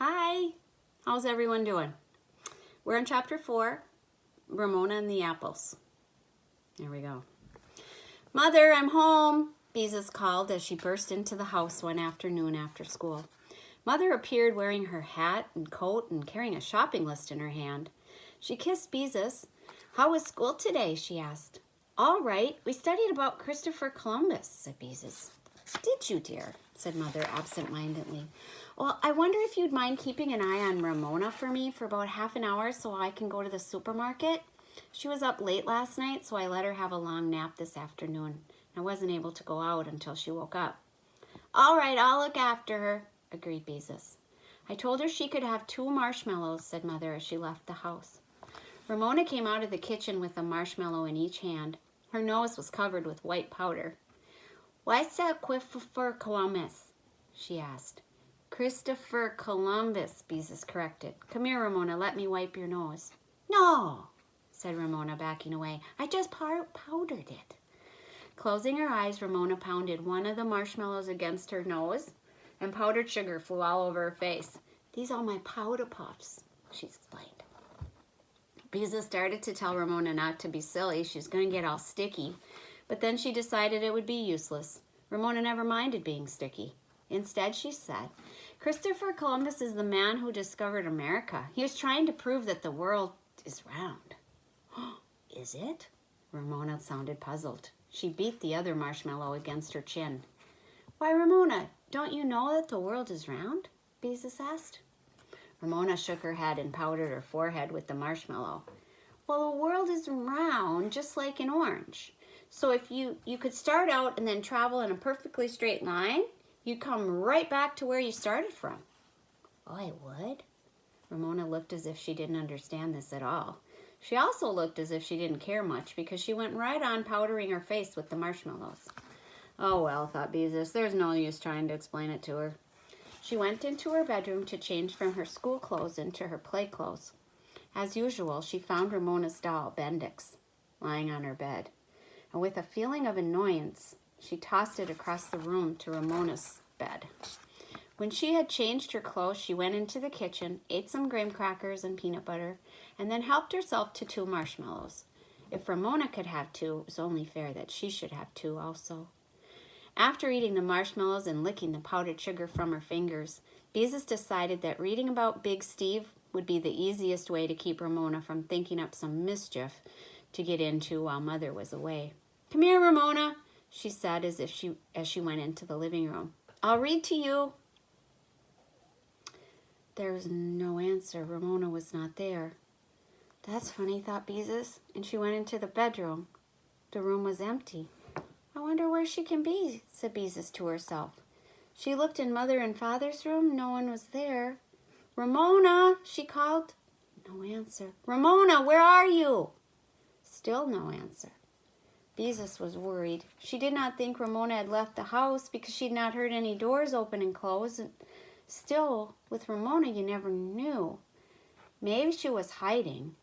Hi, how's everyone doing? We're in chapter 4, Ramona and the Apples. There we go. Mother, I'm home, Beezus called as she burst into the house one afternoon after school. Mother appeared wearing her hat and coat and carrying a shopping list in her hand. She kissed Beezus. How was school today? She asked. All right, we studied about Christopher Columbus, said Beezus. Did you, dear? Said Mother absent-mindedly. Well, I wonder if you'd mind keeping an eye on Ramona for me for about half an hour so I can go to the supermarket. She was up late last night, so I let her have a long nap this afternoon. I wasn't able to go out until she woke up. All right, I'll look after her, agreed Beezus. I told her she could have 2 marshmallows, said Mother as she left the house. Ramona came out of the kitchen with a marshmallow in each hand. Her nose was covered with white powder. Why's that Christopher Columbus? She asked. Christopher Columbus, Beezus corrected. Come here, Ramona, let me wipe your nose. No, said Ramona, backing away. I just powdered it. Closing her eyes, Ramona pounded one of the marshmallows against her nose, and powdered sugar flew all over her face. These are my powder puffs, she explained. Beezus started to tell Ramona not to be silly. She was going to get all sticky. But then she decided it would be useless. Ramona never minded being sticky. Instead, she said, Christopher Columbus is the man who discovered America. He was trying to prove that the world is round. Is it? Ramona sounded puzzled. She beat the other marshmallow against her chin. Why, Ramona, don't you know that the world is round? Beezus asked. Ramona shook her head and powdered her forehead with the marshmallow. Well, the world is round, just like an orange. So if you could start out and then travel in a perfectly straight line, you'd come right back to where you started from. Oh, I would? Ramona looked as if she didn't understand this at all. She also looked as if she didn't care much because she went right on powdering her face with the marshmallows. Oh, well, thought Beezus, there's no use trying to explain it to her. She went into her bedroom to change from her school clothes into her play clothes. As usual, she found Ramona's doll, Bendix, lying on her bed. And with a feeling of annoyance, she tossed it across the room to Ramona's bed. When she had changed her clothes, she went into the kitchen, ate some graham crackers and peanut butter, and then helped herself to 2 marshmallows. If Ramona could have 2, it was only fair that she should have 2 also. After eating the marshmallows and licking the powdered sugar from her fingers, Beezus decided that reading about Big Steve would be the easiest way to keep Ramona from thinking up some mischief to get into while Mother was away. Come here, Ramona, she said as she went into the living room. I'll read to you. There was no answer. Ramona was not there. That's funny, thought Beezus, and she went into the bedroom. The room was empty. I wonder where she can be, said Beezus to herself. She looked in Mother and Father's room. No one was there. Ramona, she called. No answer. Ramona, where are you? Still no answer. Beezus was worried. She did not think Ramona had left the house because she had not heard any doors open and close. And still, with Ramona, you never knew. Maybe she was hiding.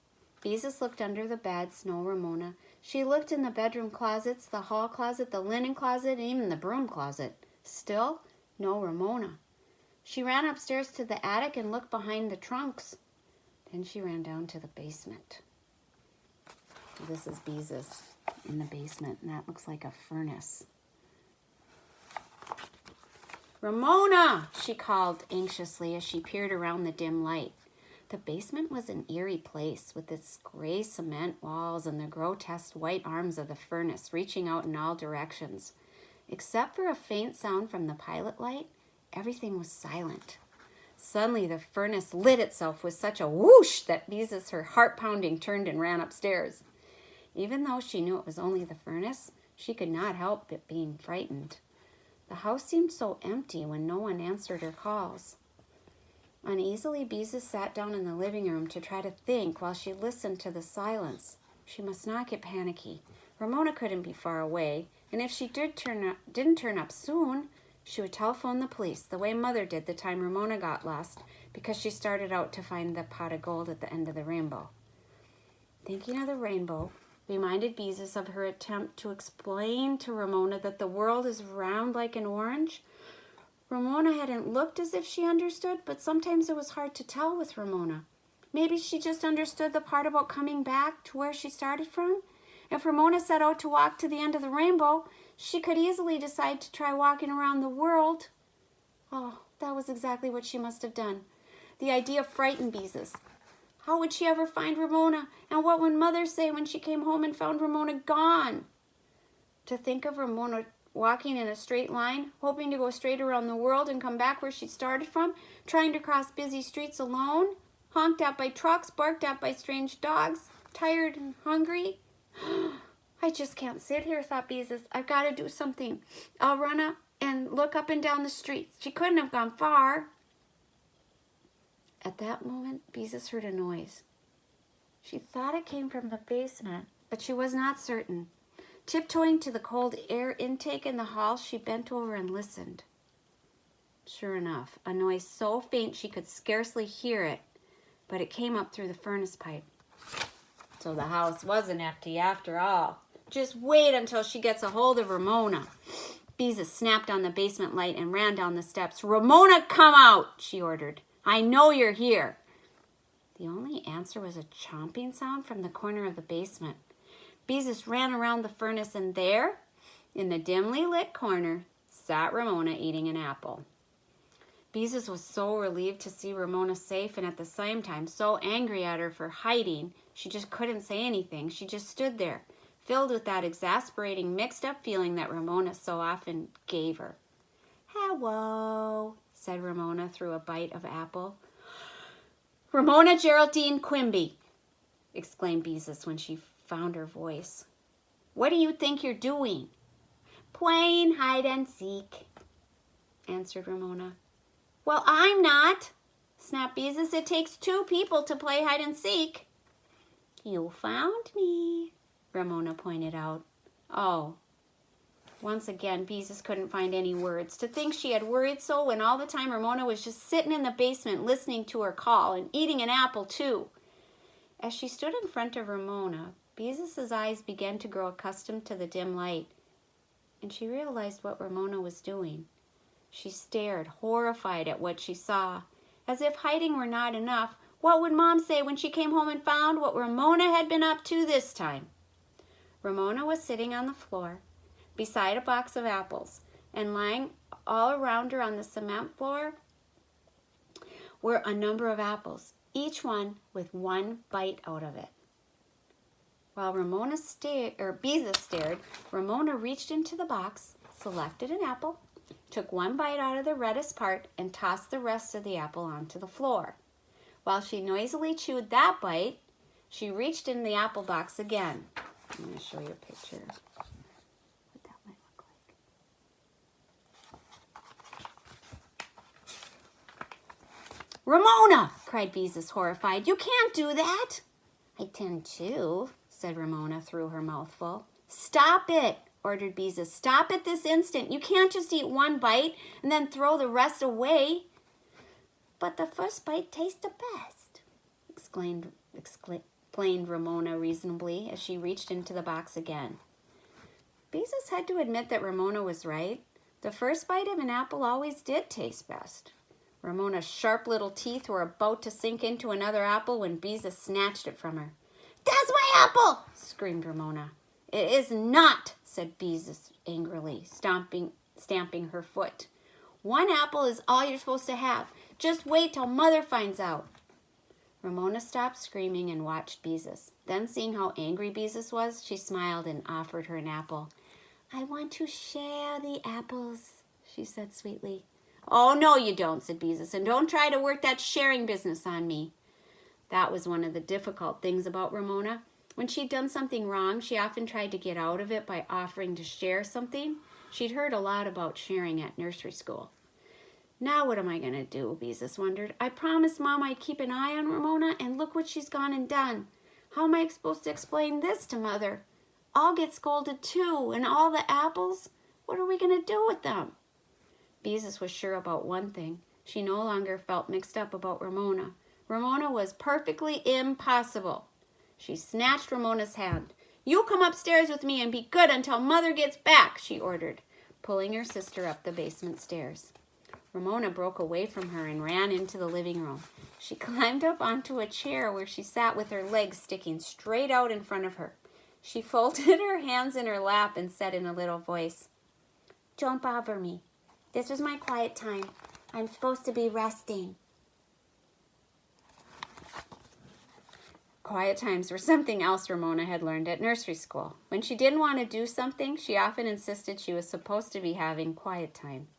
Beezus looked under the beds. No Ramona. She looked in the bedroom closets, the hall closet, the linen closet, and even the broom closet. Still, no Ramona. She ran upstairs to the attic and looked behind the trunks. Then she ran down to the basement. This is Beezus in the basement, and that looks like a furnace. Ramona, she called anxiously as she peered around the dim light. The basement was an eerie place with its gray cement walls and the grotesque white arms of the furnace reaching out in all directions. Except for a faint sound from the pilot light, everything was silent. Suddenly, the furnace lit itself with such a whoosh that Beezus, her heart pounding, turned and ran upstairs. Even though she knew it was only the furnace, she could not help but being frightened. The house seemed so empty when no one answered her calls. Uneasily, Beezus sat down in the living room to try to think while she listened to the silence. She must not get panicky. Ramona couldn't be far away, and if she didn't turn up soon, she would telephone the police, the way Mother did the time Ramona got lost, because she started out to find the pot of gold at the end of the rainbow. Thinking of the rainbow reminded Beezus of her attempt to explain to Ramona that the world is round like an orange. Ramona hadn't looked as if she understood, but sometimes it was hard to tell with Ramona. Maybe she just understood the part about coming back to where she started from. If Ramona set out to walk to the end of the rainbow, she could easily decide to try walking around the world. Oh, that was exactly what she must have done. The idea frightened Beezus. How would she ever find Ramona? And what would Mother say when she came home and found Ramona gone? To think of Ramona walking in a straight line, hoping to go straight around the world and come back where she started from, trying to cross busy streets alone, honked at by trucks, barked at by strange dogs, tired and hungry. I just can't sit here, thought Beezus. I've got to do something. I'll run up and look up and down the streets. She couldn't have gone far. At that moment, Beezus heard a noise. She thought it came from the basement, but she was not certain. Tiptoeing to the cold air intake in the hall, she bent over and listened. Sure enough, a noise so faint she could scarcely hear it, but it came up through the furnace pipe. So the house wasn't empty after all. Just wait until she gets a hold of Ramona. Beezus snapped on the basement light and ran down the steps. Ramona, come out, she ordered. I know you're here. The only answer was a chomping sound from the corner of the basement. Beezus ran around the furnace, and there, in the dimly lit corner, sat Ramona eating an apple. Beezus was so relieved to see Ramona safe and at the same time so angry at her for hiding, she just couldn't say anything. She just stood there, filled with that exasperating mixed-up feeling that Ramona so often gave her. Hello, said Ramona through a bite of apple. Ramona Geraldine Quimby, exclaimed Beezus when she found her voice. What do you think you're doing? Playing hide and seek, answered Ramona. Well, I'm not, snapped Beezus. It takes 2 people to play hide and seek. You found me, Ramona pointed out. Oh. Once again, Beezus couldn't find any words. To think she had worried so when all the time Ramona was just sitting in the basement listening to her call and eating an apple too. As she stood in front of Ramona, Beezus's eyes began to grow accustomed to the dim light, and she realized what Ramona was doing. She stared, horrified at what she saw. As if hiding were not enough, what would Mom say when she came home and found what Ramona had been up to this time? Ramona was sitting on the floor, beside a box of apples, and lying all around her on the cement floor were a number of apples, each one with 1 bite out of it. While Beezus stared, Ramona reached into the box, selected an apple, took 1 bite out of the reddest part, and tossed the rest of the apple onto the floor. While she noisily chewed that bite, she reached in the apple box again. I'm going to show you a picture. What that might look like. Ramona, cried Beezus, horrified. You can't do that. I tend to, said Ramona through her mouthful. Stop it, ordered Beezus. Stop it this instant. You can't just eat 1 bite and then throw the rest away. But the first bite tastes the best, explained Ramona reasonably as she reached into the box again. Beezus had to admit that Ramona was right. The first bite of an apple always did taste best. Ramona's sharp little teeth were about to sink into another apple when Beezus snatched it from her. That's my apple, screamed Ramona. It is not, said Beezus angrily, stamping her foot. 1 apple is all you're supposed to have. Just wait till Mother finds out. Ramona stopped screaming and watched Beezus. Then, seeing how angry Beezus was, she smiled and offered her an apple. I want to share the apples, she said sweetly. Oh, no, you don't, said Beezus, and don't try to work that sharing business on me. That was one of the difficult things about Ramona. When she'd done something wrong, she often tried to get out of it by offering to share something. She'd heard a lot about sharing at nursery school. Now what am I going to do, Beezus wondered. I promised Mom I'd keep an eye on Ramona, and look what she's gone and done. How am I supposed to explain this to Mother? I'll get scolded too, and all the apples? What are we going to do with them? Beezus was sure about one thing. She no longer felt mixed up about Ramona. Ramona was perfectly impossible. She snatched Ramona's hand. You come upstairs with me and be good until Mother gets back, she ordered, pulling her sister up the basement stairs. Ramona broke away from her and ran into the living room. She climbed up onto a chair where she sat with her legs sticking straight out in front of her. She folded her hands in her lap and said in a little voice, "Don't bother me. This is my quiet time. I'm supposed to be resting." Quiet times were something else Ramona had learned at nursery school. When she didn't want to do something, she often insisted she was supposed to be having quiet time.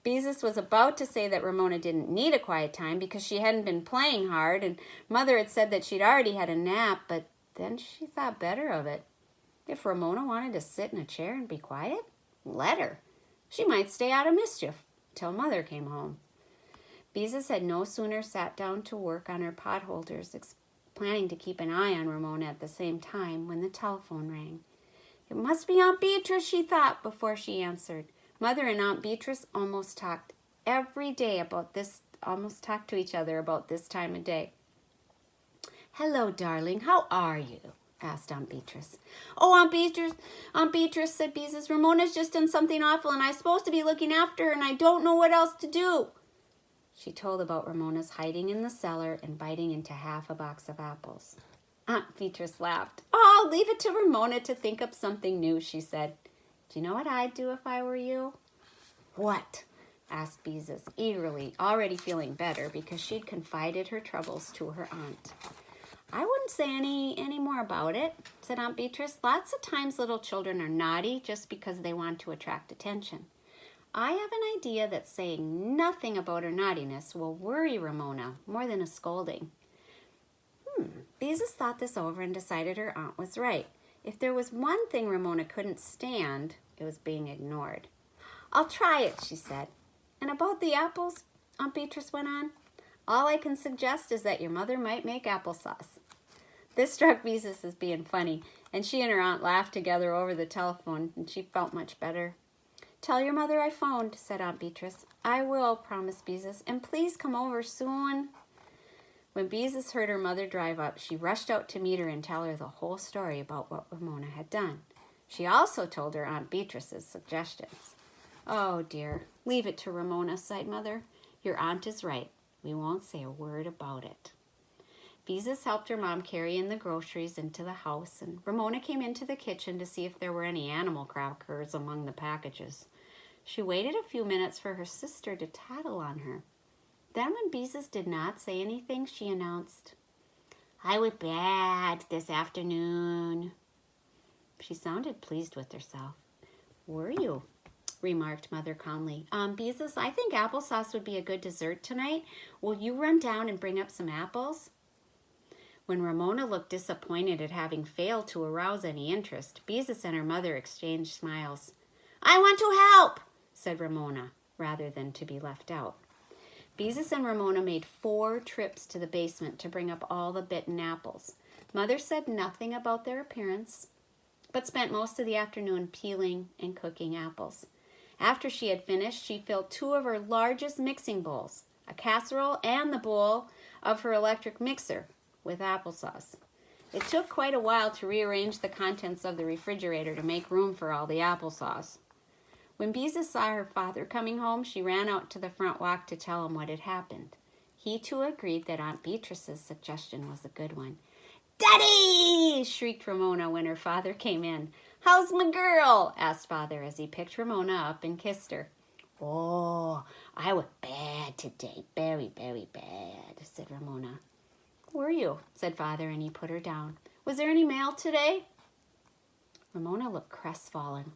Beezus was about to say that Ramona didn't need a quiet time because she hadn't been playing hard, and Mother had said that she'd already had a nap, but then she thought better of it. If Ramona wanted to sit in a chair and be quiet, let her. She might stay out of mischief till Mother came home. Beezus had no sooner sat down to work on her potholders, planning to keep an eye on Ramona at the same time, when the telephone rang. It must be Aunt Beatrice, she thought before she answered. Mother and Aunt Beatrice almost talked to each other about this time of day. "Hello, darling, how are you?" asked Aunt Beatrice. "Oh, Aunt Beatrice," said Beezus, "Ramona's just done something awful and I'm supposed to be looking after her and I don't know what else to do." She told about Ramona's hiding in the cellar and biting into half a box of apples. Aunt Beatrice laughed. "Oh, leave it to Ramona to think up something new," she said. "Do you know what I'd do if I were you?" "What?" asked Beezus eagerly, already feeling better because she'd confided her troubles to her aunt. "I wouldn't say any more about it," said Aunt Beatrice. "Lots of times little children are naughty just because they want to attract attention. I have an idea that saying nothing about her naughtiness will worry Ramona more than a scolding." Beezus thought this over and decided her aunt was right. If there was one thing Ramona couldn't stand, it was being ignored. "I'll try it," she said. "And about the apples," Aunt Beatrice went on, "all I can suggest is that your mother might make applesauce." This struck Beezus as being funny, and she and her aunt laughed together over the telephone, and she felt much better. "Tell your mother I phoned," said Aunt Beatrice. "I will," promised Beezus, "and please come over soon." When Beezus heard her mother drive up, she rushed out to meet her and tell her the whole story about what Ramona had done. She also told her Aunt Beatrice's suggestions. "Oh, dear, leave it to Ramona," sighed Mother. "Your aunt is right. We won't say a word about it." Beezus helped her mom carry in the groceries into the house, and Ramona came into the kitchen to see if there were any animal crackers among the packages. She waited a few minutes for her sister to tattle on her. Then when Beezus did not say anything, she announced, "I was bad this afternoon." She sounded pleased with herself. "Were you?" remarked Mother calmly. "Beezus, I think applesauce would be a good dessert tonight. Will you run down and bring up some apples?" When Ramona looked disappointed at having failed to arouse any interest, Beezus and her mother exchanged smiles. "I want to help," said Ramona, rather than to be left out. Beezus and Ramona made 4 trips to the basement to bring up all the bitten apples. Mother said nothing about their appearance, but spent most of the afternoon peeling and cooking apples. After she had finished, she filled 2 of her largest mixing bowls, a casserole and the bowl of her electric mixer, with applesauce. It took quite a while to rearrange the contents of the refrigerator to make room for all the applesauce. When Beezus saw her father coming home, she ran out to the front walk to tell him what had happened. He too agreed that Aunt Beatrice's suggestion was a good one. "Daddy!" shrieked Ramona when her father came in. "How's my girl?" asked Father as he picked Ramona up and kissed her. "Oh, I was bad today, very, very bad," said Ramona. "Were you?" said Father, and he put her down. "Was there any mail today?" Ramona looked crestfallen.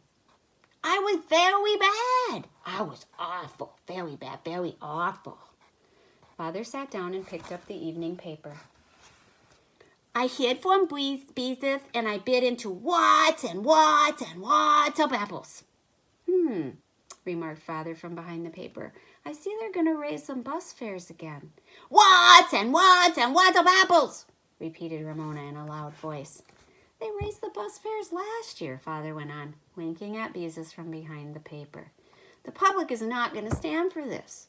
"I was very bad. I was awful, very bad, very awful." Father sat down and picked up the evening paper. "I hid from Beezus and I bit into lots and lots and lots of apples." Remarked Father from behind the paper. "I see they're going to raise some bus fares again." "Lots and lots and lots of apples," repeated Ramona in a loud voice. "They raised the bus fares last year," Father went on, winking at Beezus from behind the paper. "The public is not going to stand for this."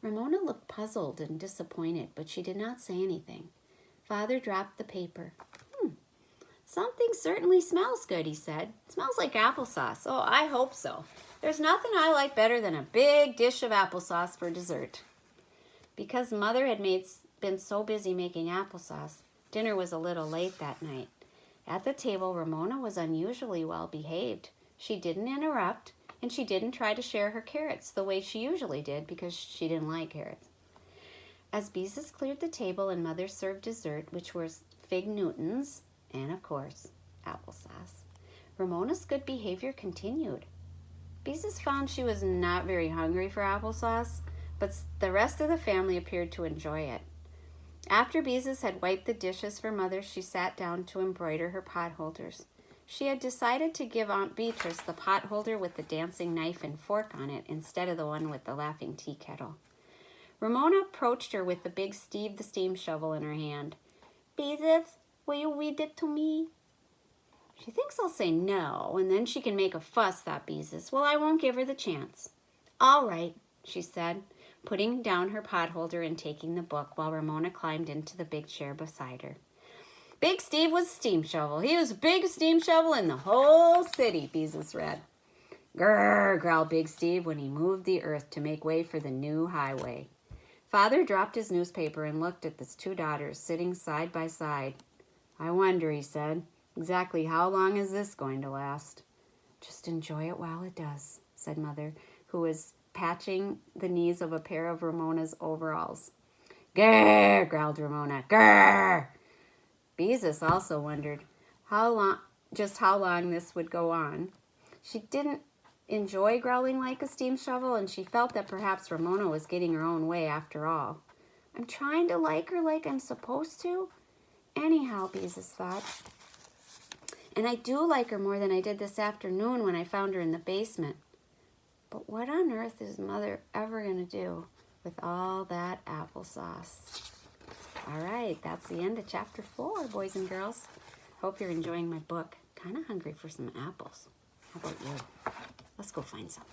Ramona looked puzzled and disappointed, but she did not say anything. Father dropped the paper. "Something certainly smells good," he said. "It smells like applesauce. Oh, I hope so. There's nothing I like better than a big dish of applesauce for dessert. Because Mother had been so busy making applesauce, dinner was a little late that night. At the table, Ramona was unusually well behaved. She didn't interrupt, and she didn't try to share her carrots the way she usually did because she didn't like carrots. As Beezus cleared the table and Mother served dessert, which was fig Newtons and, of course, applesauce, Ramona's good behavior continued. Beezus found she was not very hungry for applesauce, but the rest of the family appeared to enjoy it. After Beezus had wiped the dishes for Mother, she sat down to embroider her potholders. She had decided to give Aunt Beatrice the potholder with the dancing knife and fork on it instead of the one with the laughing tea kettle. Ramona approached her with the big Steve the steam shovel in her hand. "Beezus, will you read it to me?" "She thinks I'll say no, and then she can make a fuss," thought Beezus. "Well, I won't give her the chance." "All right," she said, putting down her potholder and taking the book while Ramona climbed into the big chair beside her. Big Steve was a steam shovel. He was the biggest steam shovel in the whole city, Beezus read. "Grrr," growled Big Steve when he moved the earth to make way for the new highway. Father dropped his newspaper and looked at his two daughters sitting side by side. "I wonder," he said, "exactly how long is this going to last?" "Just enjoy it while it does," said Mother, who was patching the knees of a pair of Ramona's overalls. "Grrr," growled Ramona. "Grrr." Beezus also wondered how long this would go on. She didn't enjoy growling like a steam shovel, and she felt that perhaps Ramona was getting her own way after all. "I'm trying to like her like I'm supposed to. Anyhow," Beezus thought. "And I do like her more than I did this afternoon when I found her in the basement. But what on earth is Mother ever going to do with all that applesauce?" All right, that's the end of chapter 4, boys and girls. Hope you're enjoying my book. Kind of hungry for some apples. How about you? Let's go find some.